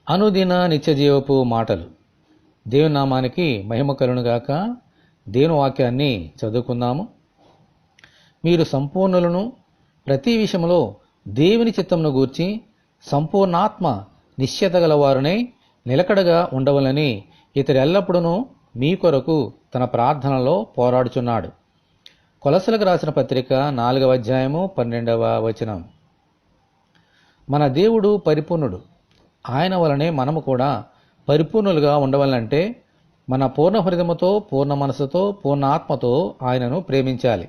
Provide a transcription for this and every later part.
అనుదిన నిత్యజీవపు మాటలు. దేవుని నామానికి మహిమ కలుగునుగాక. దేవుని వాక్యాన్ని చదువుకుందాము. మీరు సంపూర్ణులను, ప్రతి విషయంలో దేవుని చిత్తమును గూర్చి సంపూర్ణాత్మ నిశ్చయత గలవారునై నిలకడగా ఉండవలని ఇతడు ఎల్లప్పుడూ మీ కొరకు తన ప్రార్థనలో పోరాడుచున్నాడు. కొలసలకు రాసిన పత్రిక 4వ అధ్యాయము 12వ వచనం. మన దేవుడు పరిపూర్ణుడు. ఆయన వలనే మనము కూడా పరిపూర్ణులుగా ఉండవాలంటే మన పూర్ణ హృదయముతో, పూర్ణ మనసుతో, పూర్ణ ఆత్మతో ఆయనను ప్రేమించాలి.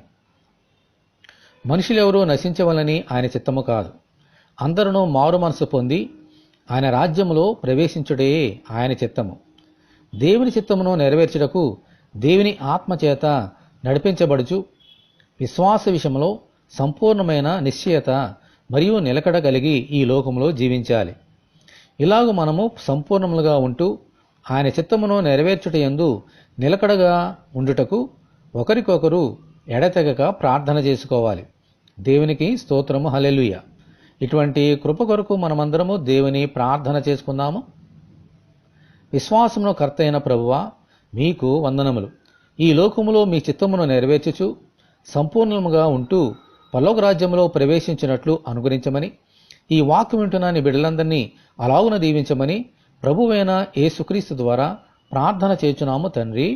మనుషులెవరూ నశించవలని ఆయన చిత్తము కాదు, అందరూ మారు మనసు పొంది ఆయన రాజ్యములో ప్రవేశించుటే ఆయన చిత్తము. దేవుని చిత్తమును నెరవేర్చుటకు దేవుని ఆత్మచేత నడిపించబడుచు విశ్వాస విషయంలో సంపూర్ణమైన నిశ్చయత మరియు నిలకడ కలిగి ఈ లోకంలో జీవించాలి. ఇలాగూ మనము సంపూర్ణములుగా ఉంటూ ఆయన చిత్తమును నెరవేర్చుటయందు నిలకడగా ఉండుటకు ఒకరికొకరు ఎడతెగక ప్రార్థన చేసుకోవాలి. దేవునికి స్తోత్రము, హల్లెలూయా. ఇటువంటి కృప కొరకు మనమందరము దేవుని ప్రార్థన చేసుకుందాము. విశ్వాసమును కర్తైన ప్రభువా, మీకు వందనములు. ఈ లోకములో మీ చిత్తమును నెరవేర్చుచు సంపూర్ణముగా ఉంటూ పరలోక రాజ్యంలో ప్రవేశించినట్లు అనుగ్రహించమని, ఈ వాక్యం వింటున్న నీ బిడ్డలందరినీ అలాగున దీవించమని ప్రభువైన యేసుక్రీస్తు ద్వారా ప్రార్థన చేయుచున్నాము తండ్రి,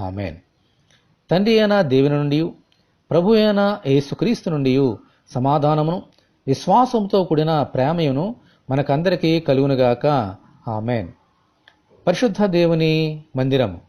ఆమెన్. తండ్రి అయిన దేవుని నుండి, ప్రభు అయిన యేసుక్రీస్తు నుండి సమాధానమును, విశ్వాసంతో కూడిన ప్రేమయును మనకందరికీ కలుగునుగాక, ఆమెన్. పరిశుద్ధ దేవుని మందిరము.